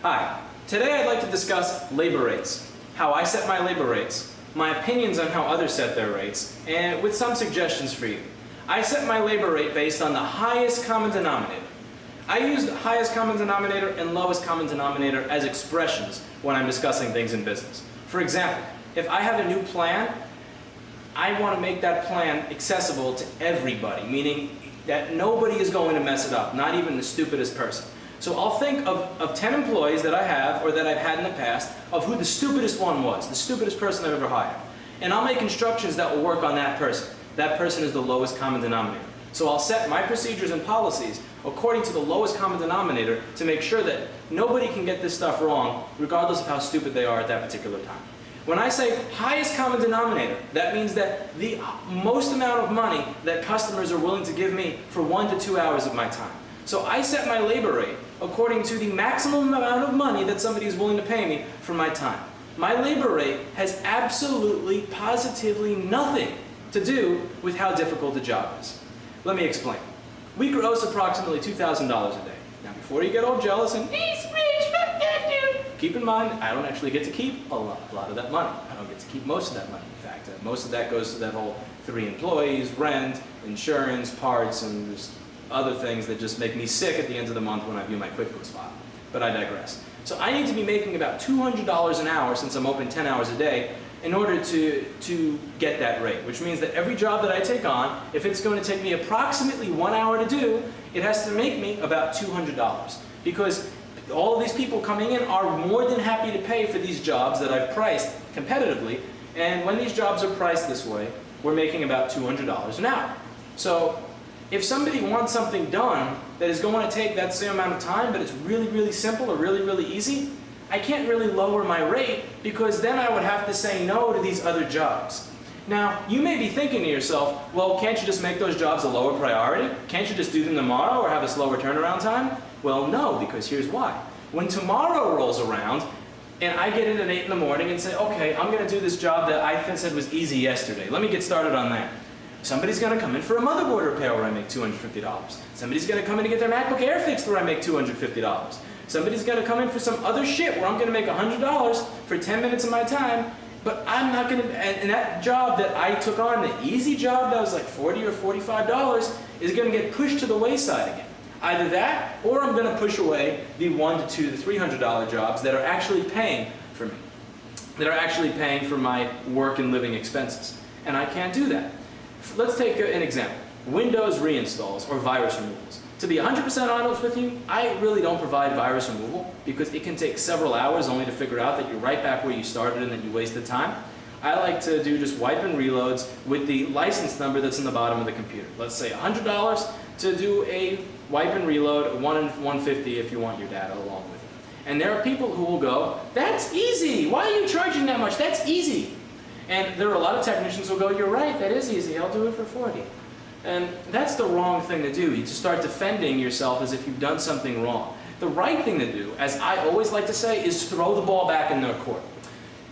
Hi, today I'd like to discuss labor rates, how I set my labor rates, my opinions on how others set their rates, and with some suggestions for you. I set my labor rate based on the highest common denominator. I use the highest common denominator and lowest common denominator as expressions when I'm discussing things in business. For example, if I have a new plan, I want to make that plan accessible to everybody, meaning that nobody is going to mess it up, not even the stupidest person. So I'll think of 10 employees that I have or that I've had in the past of who the stupidest one was, the stupidest person I've ever hired. And I'll make instructions that will work on that person. That person is the lowest common denominator. So I'll set my procedures and policies according to the lowest common denominator to make sure that nobody can get this stuff wrong, regardless of how stupid they are at that particular time. When I say highest common denominator, that means that the most amount of money that customers are willing to give me for 1 to 2 hours of my time. So I set my labor rate according to the maximum amount of money that somebody is willing to pay me for my time. My labor rate has absolutely, positively nothing to do with how difficult the job is. Let me explain. We gross approximately $2,000 a day. Now before you get all jealous and, he's rich, fuck that dude, keep in mind, I don't actually get to keep a lot of that money. I don't get to keep most of that money. In fact, most of that goes to that whole 3 employees, rent, insurance, parts, and just other things that just make me sick at the end of the month when I view my QuickBooks file. But I digress. So I need to be making about $200 an hour since I'm open 10 hours a day in order to get that rate, which means that every job that I take on, if it's going to take me approximately 1 hour to do, it has to make me about $200. Because all of these people coming in are more than happy to pay for these jobs that I've priced competitively, and when these jobs are priced this way, we're making about $200 an hour. So if somebody wants something done that is going to take that same amount of time, but it's really, really simple or really, really easy, I can't really lower my rate because then I would have to say no to these other jobs. Now, you may be thinking to yourself, well, can't you just make those jobs a lower priority? Can't you just do them tomorrow or have a slower turnaround time? Well, no, because here's why. When tomorrow rolls around and I get in at 8 in the morning and say, okay, I'm going to do this job that I said was easy yesterday. Let me get started on that. Somebody's going to come in for a motherboard repair where I make $250. Somebody's going to come in to get their MacBook Air fixed where I make $250. Somebody's going to come in for some other shit where I'm going to make $100 for 10 minutes of my time, but I'm not going to, and that job that I took on, the easy job that was like $40 or $45, is going to get pushed to the wayside again. Either that, or I'm going to push away the $100 to $200 to $300 jobs that are actually paying for me, that are actually paying for my work and living expenses. And I can't do that. Let's take an example. Windows reinstalls or virus removals. To be 100% honest with you, I really don't provide virus removal because it can take several hours only to figure out that you're right back where you started and that you wasted time. I like to do just wipe and reloads with the license number that's in the bottom of the computer. Let's say $100 to do a wipe and reload, $150 if you want your data along with it. And there are people who will go, that's easy, why are you charging that much? That's easy. And there are a lot of technicians who will go, you're right, that is easy, I'll do it for $40. And that's the wrong thing to do. You just start defending yourself as if you've done something wrong. The right thing to do, as I always like to say, is throw the ball back in their court.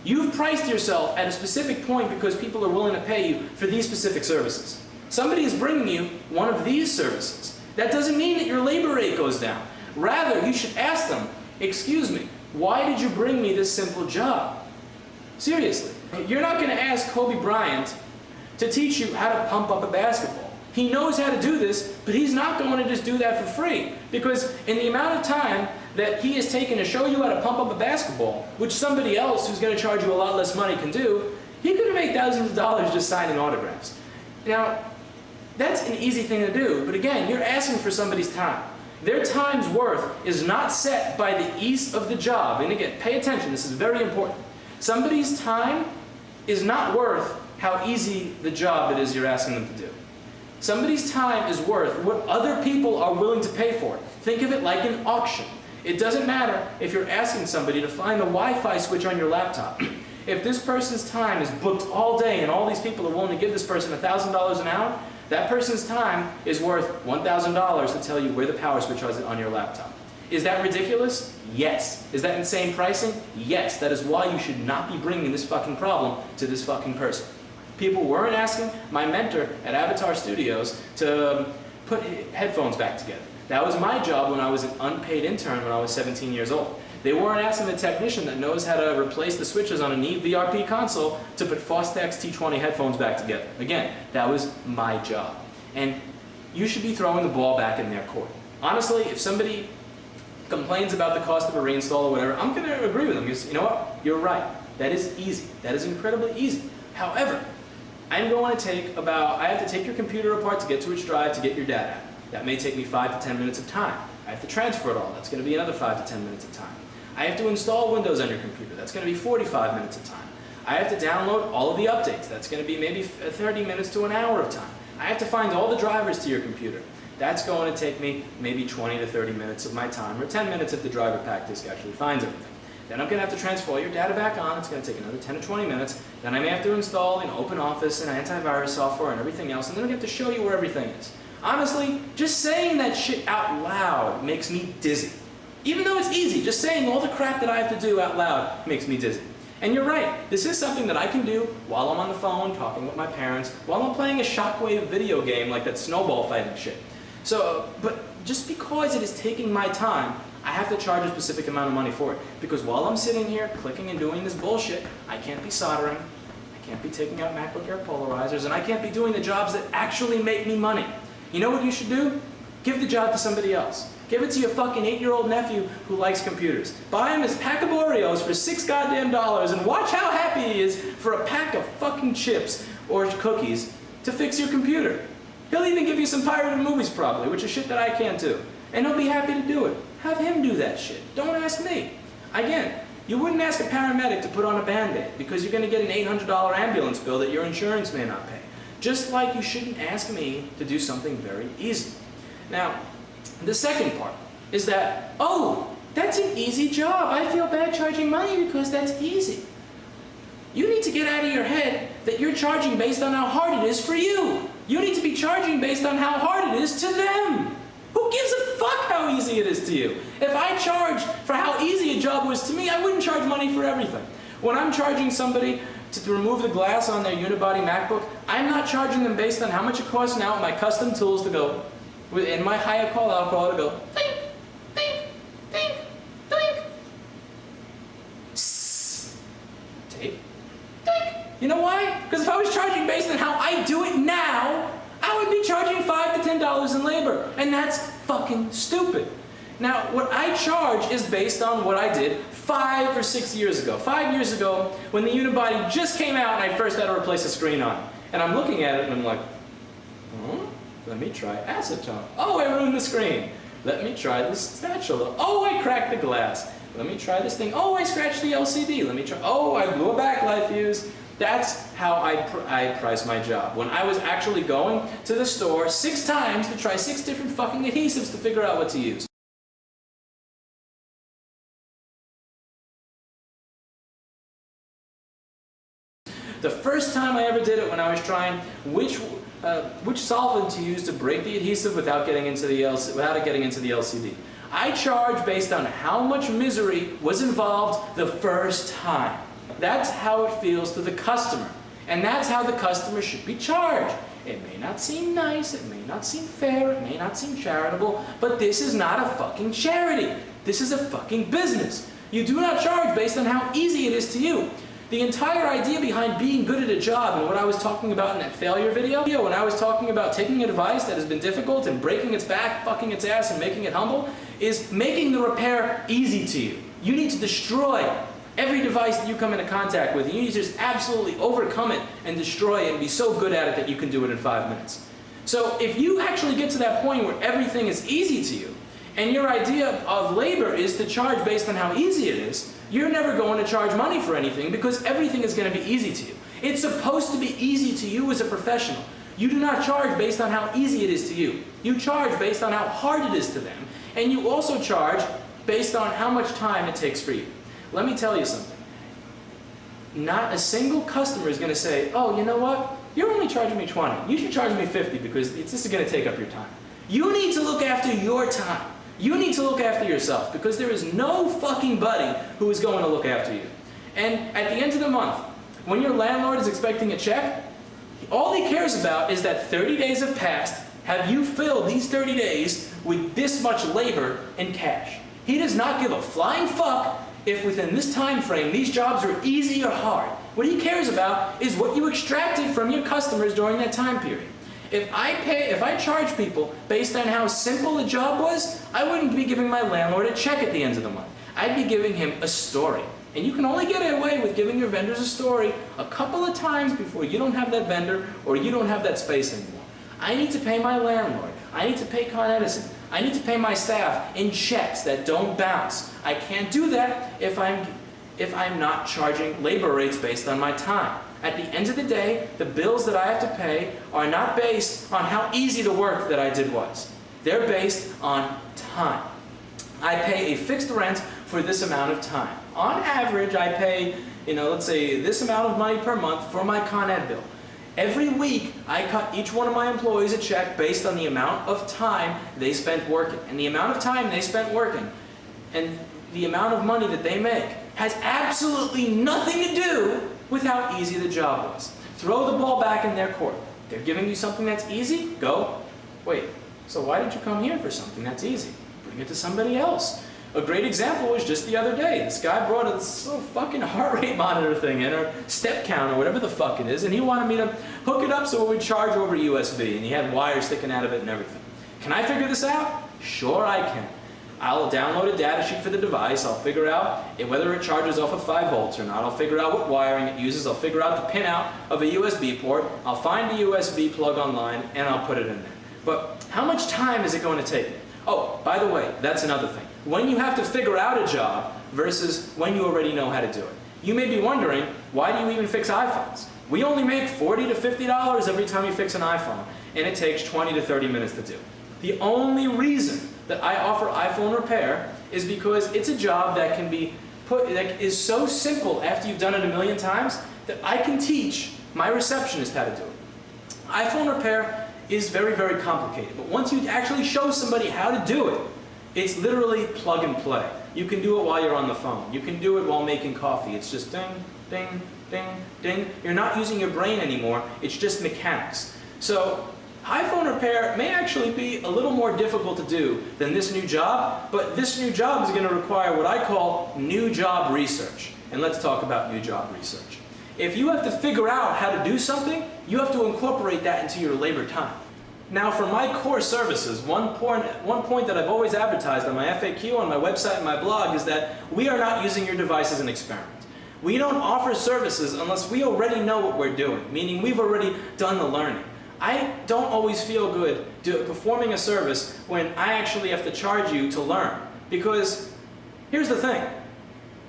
You've priced yourself at a specific point because people are willing to pay you for these specific services. Somebody is bringing you one of these services. That doesn't mean that your labor rate goes down. Rather, you should ask them, excuse me, why did you bring me this simple job? Seriously. You're not going to ask Kobe Bryant to teach you how to pump up a basketball. He knows how to do this, but he's not going to just do that for free. Because in the amount of time that he has taken to show you how to pump up a basketball, which somebody else who's going to charge you a lot less money can do, he could have made thousands of dollars just signing autographs. Now, that's an easy thing to do, but again, you're asking for somebody's time. Their time's worth is not set by the ease of the job. And again, pay attention, this is very important. Somebody's time is not worth how easy the job it is you're asking them to do. Somebody's time is worth what other people are willing to pay for it. Think of it like an auction. It doesn't matter if you're asking somebody to find the Wi-Fi switch on your laptop. If this person's time is booked all day and all these people are willing to give this person $1,000 an hour, that person's time is worth $1,000 to tell you where the power switch is on your laptop. Is that ridiculous? Yes. Is that insane pricing? Yes. That is why you should not be bringing this fucking problem to this fucking person. People weren't asking my mentor at Avatar Studios to put headphones back together. That was my job when I was an unpaid intern when I was 17 years old. They weren't asking the technician that knows how to replace the switches on a Neve VRP console to put Fostex T20 headphones back together. Again, that was my job. And you should be throwing the ball back in their court. Honestly, if somebody complains about the cost of a reinstall or whatever, I'm going to agree with them because, you know what, you're right. That is easy. That is incredibly easy. However, I have to take your computer apart to get to its drive to get your data. That may take me 5 to 10 minutes of time. I have to transfer it all. That's going to be another 5 to 10 minutes of time. I have to install Windows on your computer. That's going to be 45 minutes of time. I have to download all of the updates. That's going to be maybe 30 minutes to an hour of time. I have to find all the drivers to your computer. That's going to take me maybe 20 to 30 minutes of my time, or 10 minutes if the driver pack disk actually finds everything. Then I'm going to have to transfer all your data back on. It's going to take another 10 to 20 minutes. Then I may have to install OpenOffice and antivirus software and everything else, and then I have to show you where everything is. Honestly, just saying that shit out loud makes me dizzy. Even though it's easy, just saying all the crap that I have to do out loud makes me dizzy. And you're right, this is something that I can do while I'm on the phone talking with my parents, while I'm playing a Shockwave video game like that snowball fighting shit. So, but just because it is taking my time, I have to charge a specific amount of money for it. Because while I'm sitting here clicking and doing this bullshit, I can't be soldering, I can't be taking out MacBook Air polarizers, and I can't be doing the jobs that actually make me money. You know what you should do? Give the job to somebody else. Give it to your fucking 8-year-old nephew who likes computers. Buy him his pack of Oreos for $6 goddamn and watch how happy he is for a pack of fucking chips or cookies to fix your computer. He'll even give you some pirated movies probably, which is shit that I can't do. And he'll be happy to do it. Have him do that shit. Don't ask me. Again, you wouldn't ask a paramedic to put on a Band-Aid because you're going to get an $800 ambulance bill that your insurance may not pay. Just like you shouldn't ask me to do something very easy. Now, the second part is that, oh, that's an easy job. I feel bad charging money because that's easy. You need to get out of your head that you're charging based on how hard it is for you. You need to be charging based on how hard it is to them. Who gives a fuck how easy it is to you? If I charge for how easy a job was to me, I wouldn't charge money for everything. When I'm charging somebody to remove the glass on their unibody MacBook, I'm not charging them based on how much it costs now with my custom tools to go, in my higher call alcohol to go, think, think, think, think. Sss. Tape. Think. You know why? Because if I was charging based on how I do it now, I would be charging $5 to $10 in labor. And that's fucking stupid. Now, what I charge is based on what I did 5 or 6 years ago. 5 years ago, when the unibody just came out and I first had to replace a screen on it. And I'm looking at it and I'm like, let me try acetone. Oh, I ruined the screen. Let me try this spatula. Oh, I cracked the glass. Let me try this thing. Oh, I scratched the LCD. Let me try. Oh, I blew a backlight fuse. That's how I price my job. When I was actually going to the store 6 times to try 6 different fucking adhesives to figure out what to use. The first time I ever did it when I was trying which solvent to use to break the adhesive without getting into the LCD. I charge based on how much misery was involved the first time. That's how it feels to the customer. And that's how the customer should be charged. It may not seem nice, it may not seem fair, it may not seem charitable, but this is not a fucking charity. This is a fucking business. You do not charge based on how easy it is to you. The entire idea behind being good at a job and what I was talking about in that failure video, when I was talking about taking a device that has been difficult and breaking its back, fucking its ass and making it humble, is making the repair easy to you. You need to destroy every device that you come into contact with. You need to just absolutely overcome it and destroy it and be so good at it that you can do it in 5 minutes. So if you actually get to that point where everything is easy to you, and your idea of labor is to charge based on how easy it is, you're never going to charge money for anything because everything is going to be easy to you. It's supposed to be easy to you as a professional. You do not charge based on how easy it is to you. You charge based on how hard it is to them. And you also charge based on how much time it takes for you. Let me tell you something. Not a single customer is going to say, oh, you know what? You're only charging me 20. You should charge me 50 because this is going to take up your time. You need to look after your time. You need to look after yourself because there is no fucking buddy who is going to look after you. And at the end of the month, when your landlord is expecting a check, all he cares about is that 30 days have passed. Have you filled these 30 days with this much labor in cash? He does not give a flying fuck if within this time frame these jobs are easy or hard. What he cares about is what you extracted from your customers during that time period. If I charge people based on how simple a job was, I wouldn't be giving my landlord a check at the end of the month. I'd be giving him a story. And you can only get away with giving your vendors a story a couple of times before you don't have that vendor or you don't have that space anymore. I need to pay my landlord. I need to pay Con Edison. I need to pay my staff in checks that don't bounce. I can't do that if I'm not charging labor rates based on my time. At the end of the day, the bills that I have to pay are not based on how easy the work that I did was. They're based on time. I pay a fixed rent for this amount of time. On average, I pay, let's say this amount of money per month for my Con Ed bill. Every week, I cut each one of my employees a check based on the amount of time they spent working. And the amount of time they spent working and the amount of money that they make has absolutely nothing to do with how easy the job was. Throw the ball back in their court. They're giving you something that's easy? Go. Wait, so why did you come here for something that's easy? Bring it to somebody else. A great example was just the other day. This guy brought this little fucking heart rate monitor thing in, or step counter, whatever the fuck it is, and he wanted me to hook it up so it would charge over USB, and he had wires sticking out of it and everything. Can I figure this out? Sure I can. I'll download a data sheet for the device, I'll figure out whether it charges off of 5 volts or not, I'll figure out what wiring it uses, I'll figure out the pinout of a USB port, I'll find the USB plug online, and I'll put it in there. But how much time is it going to take me? Oh, by the way, that's another thing. When you have to figure out a job versus when you already know how to do it. You may be wondering, why do you even fix iPhones? We only make $40 to $50 every time you fix an iPhone, and it takes 20 to 30 minutes to do. The only reason that I offer iPhone repair is because it's a job that that is so simple after you've done it a million times that I can teach my receptionist how to do it. iPhone repair is very, very complicated, but once you actually show somebody how to do it, it's literally plug and play. You can do it while you're on the phone. You can do it while making coffee. It's just ding, ding, ding, ding. You're not using your brain anymore. It's just mechanics. So iPhone repair may actually be a little more difficult to do than this new job, but this new job is going to require what I call new job research. And let's talk about new job research. If you have to figure out how to do something, you have to incorporate that into your labor time. Now, for my core services, one point that I've always advertised on my FAQ, on my website, and my blog is that we are not using your device as an experiment. We don't offer services unless we already know what we're doing, meaning we've already done the learning. I don't always feel good performing a service when I actually have to charge you to learn, because here's the thing.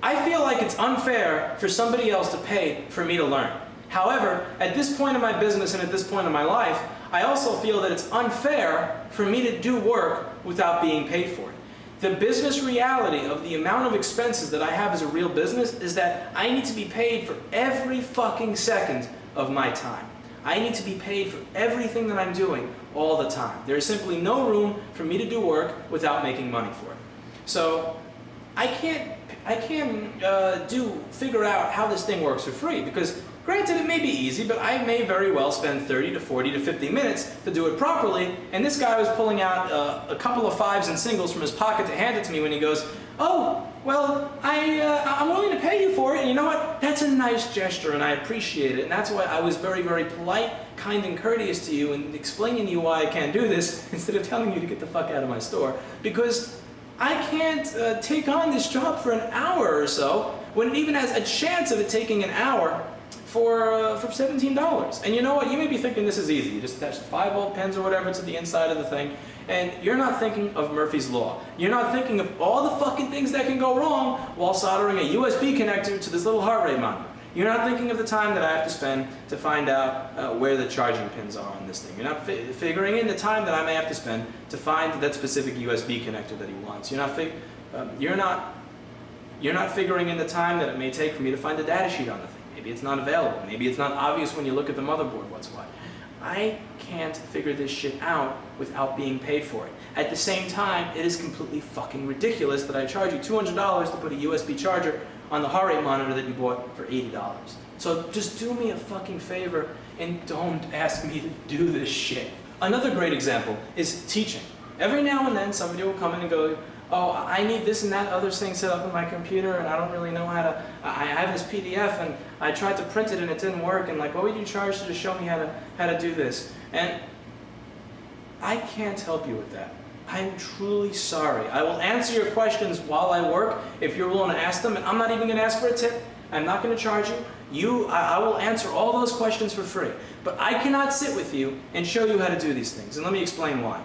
I feel like it's unfair for somebody else to pay for me to learn. However, at this point in my business and at this point in my life, I also feel that it's unfair for me to do work without being paid for it. The business reality of the amount of expenses that I have as a real business is that I need to be paid for every fucking second of my time. I need to be paid for everything that I'm doing all the time. There is simply no room for me to do work without making money for it. So I can't figure out how this thing works for free, because granted, it may be easy, but I may very well spend 30 to 40 to 50 minutes to do it properly, and this guy was pulling out a couple of 5s and singles from his pocket to hand it to me when he goes, oh, well, I'm willing to pay you for it, and you know what? That's a nice gesture, and I appreciate it, and that's why I was very, very polite, kind, and courteous to you, and explaining to you why I can't do this, instead of telling you to get the fuck out of my store, because I can't take on this job for an hour or so, when it even has a chance of it taking an hour for $17. And you know what? You may be thinking this is easy. You just attach the 5-volt pins or whatever to the inside of the thing, and you're not thinking of Murphy's Law. You're not thinking of all the fucking things that can go wrong while soldering a USB connector to this little heart rate monitor. You're not thinking of the time that I have to spend to find out where the charging pins are on this thing. You're not figuring in the time that I may have to spend to find that specific USB connector that he wants. You're not figuring in the time that it may take for me to find the data sheet on the thing. Maybe it's not available. Maybe it's not obvious when you look at the motherboard what's what. I can't figure this shit out without being paid for it. At the same time, it is completely fucking ridiculous that I charge you $200 to put a USB charger on the heart rate monitor that you bought for $80. So just do me a fucking favor and don't ask me to do this shit. Another great example is teaching. Every now and then somebody will come in and go, oh, I need this and that other thing set up on my computer, and I don't really know how to, I have this PDF, and I tried to print it and it didn't work, and like, what would you charge to show me how to do this? And I can't help you with that. I'm truly sorry. I will answer your questions while I work if you're willing to ask them, and I'm not even going to ask for a tip. I'm not going to charge you. I will answer all those questions for free. But I cannot sit with you and show you how to do these things, and let me explain why.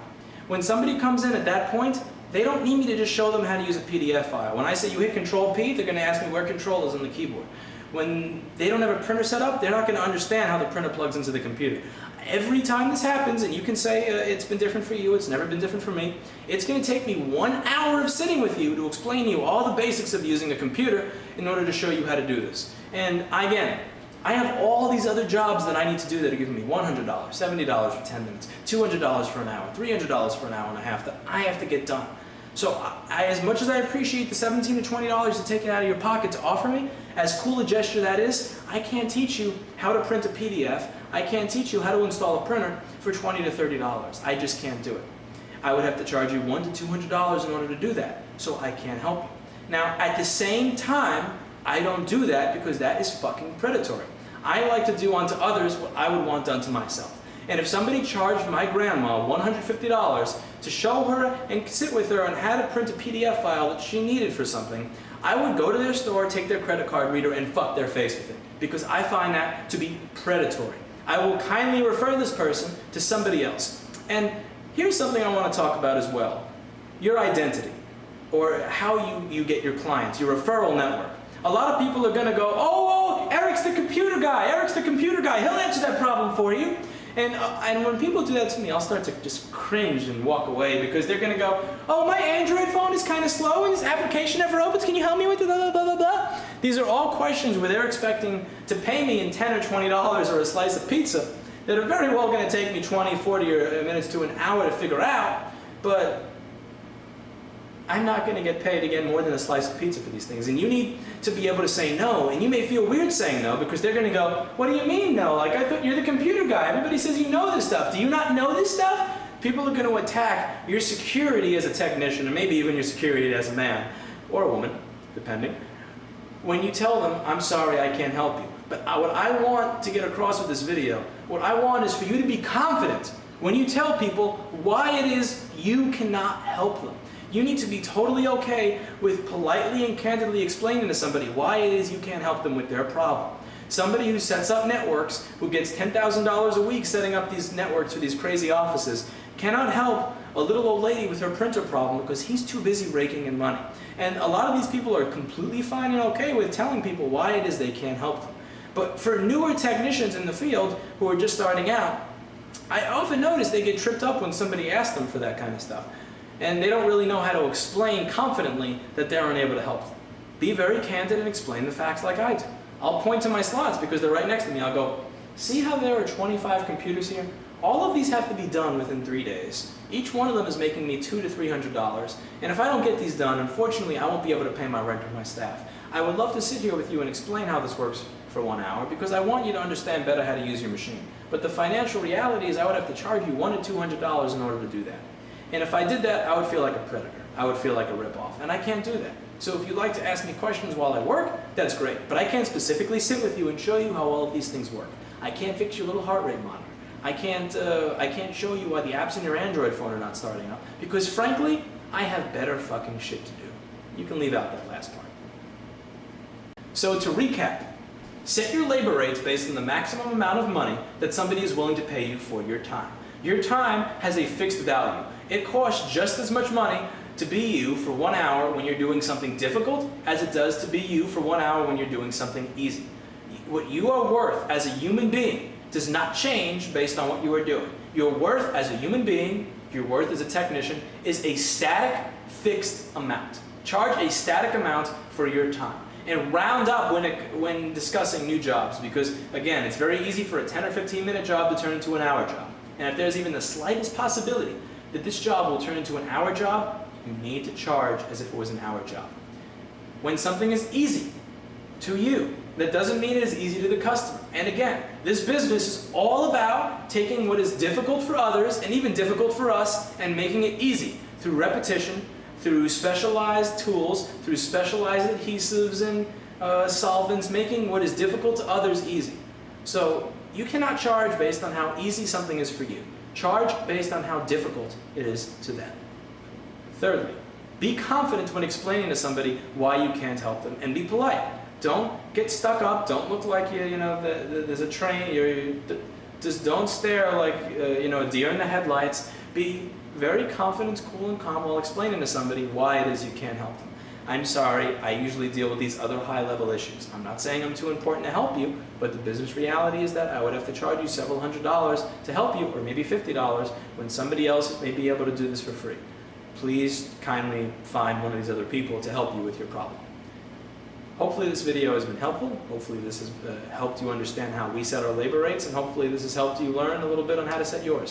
When somebody comes in at that point, they don't need me to just show them how to use a PDF file. When I say you hit Control-P, they're going to ask me where Control is on the keyboard. When they don't have a printer set up, they're not going to understand how the printer plugs into the computer. Every time this happens, and you can say it's been different for you, it's never been different for me, it's going to take me 1 hour of sitting with you to explain to you all the basics of using a computer in order to show you how to do this. And again, I have all these other jobs that I need to do that are giving me $100, $70 for 10 minutes, $200 for an hour, $300 for an hour and a half that I have to get done. So as much as I appreciate the $17 to $20 to take it out of your pocket to offer me, as cool a gesture that is, I can't teach you how to print a PDF. I can't teach you how to install a printer for $20 to $30. I just can't do it. I would have to charge you $100 to $200 in order to do that, so I can't help you. Now, at the same time, I don't do that because that is fucking predatory. I like to do unto others what I would want done to myself. And if somebody charged my grandma $150 to show her and sit with her on how to print a PDF file that she needed for something, I would go to their store, take their credit card reader, and fuck their face with it. Because I find that to be predatory. I will kindly refer this person to somebody else. And here's something I want to talk about as well. Your identity, or how you get your clients, your referral network. A lot of people are going to go, oh, Eric's the computer guy, Eric's the computer guy, he'll answer that problem for you. And when people do that to me, I'll start to just cringe and walk away because they're going to go, oh, my Android phone is kind of slow and this application never opens, can you help me with it, blah, blah, blah, blah, blah. These are all questions where they're expecting to pay me in $10 or $20 or a slice of pizza that are very well going to take me 20, 40 or minutes to an hour to figure out, but I'm not going to get paid again more than a slice of pizza for these things. And you need to be able to say no, and you may feel weird saying no because they're going to go, what do you mean no? Like, I thought you're the computer guy. Everybody says you know this stuff. Do you not know this stuff? People are going to attack your security as a technician, and maybe even your security as a man or a woman, depending, when you tell them, I'm sorry, I can't help you. But what I want to get across with this video, what I want is for you to be confident when you tell people why it is you cannot help them. You need to be totally okay with politely and candidly explaining to somebody why it is you can't help them with their problem. Somebody who sets up networks, who gets $10,000 a week setting up these networks for these crazy offices, cannot help a little old lady with her printer problem because he's too busy raking in money. And a lot of these people are completely fine and okay with telling people why it is they can't help them. But for newer technicians in the field who are just starting out, I often notice they get tripped up when somebody asks them for that kind of stuff. And they don't really know how to explain confidently that they're unable to help them. Be very candid and explain the facts like I do. I'll point to my slots because they're right next to me. I'll go, see how there are 25 computers here? All of these have to be done within 3 days. Each one of them is making me $200 to $300. And if I don't get these done, unfortunately, I won't be able to pay my rent or my staff. I would love to sit here with you and explain how this works for 1 hour because I want you to understand better how to use your machine. But the financial reality is I would have to charge you $100 to $200 in order to do that. And if I did that, I would feel like a predator. I would feel like a ripoff. And I can't do that. So if you'd like to ask me questions while I work, that's great. But I can't specifically sit with you and show you how all of these things work. I can't fix your little heart rate monitor. I can't show you why the apps in your Android phone are not starting up. Because frankly, I have better fucking shit to do. You can leave out that last part. So to recap, set your labor rates based on the maximum amount of money that somebody is willing to pay you for your time. Your time has a fixed value. It costs just as much money to be you for 1 hour when you're doing something difficult as it does to be you for 1 hour when you're doing something easy. What you are worth as a human being does not change based on what you are doing. Your worth as a human being, your worth as a technician, is a static, fixed amount. Charge a static amount for your time. And round up when discussing new jobs because, again, it's very easy for a 10 or 15 minute job to turn into an hour job. And if there's even the slightest possibility that this job will turn into an hour job, you need to charge as if it was an hour job. When something is easy to you, that doesn't mean it is easy to the customer. And again, this business is all about taking what is difficult for others and even difficult for us and making it easy through repetition, through specialized tools, through specialized adhesives and solvents, making what is difficult to others easy. So you cannot charge based on how easy something is for you. Charge based on how difficult it is to them. Thirdly, be confident when explaining to somebody why you can't help them, and be polite. Don't get stuck up. Don't look like there's a train. Just don't stare like a deer in the headlights. Be very confident, cool, and calm while explaining to somebody why it is you can't help them. I'm sorry, I usually deal with these other high-level issues. I'm not saying I'm too important to help you, but the business reality is that I would have to charge you several $100s to help you, or maybe $50, when somebody else may be able to do this for free. Please kindly find one of these other people to help you with your problem. Hopefully this video has been helpful. Hopefully this has helped you understand how we set our labor rates, and hopefully this has helped you learn a little bit on how to set yours.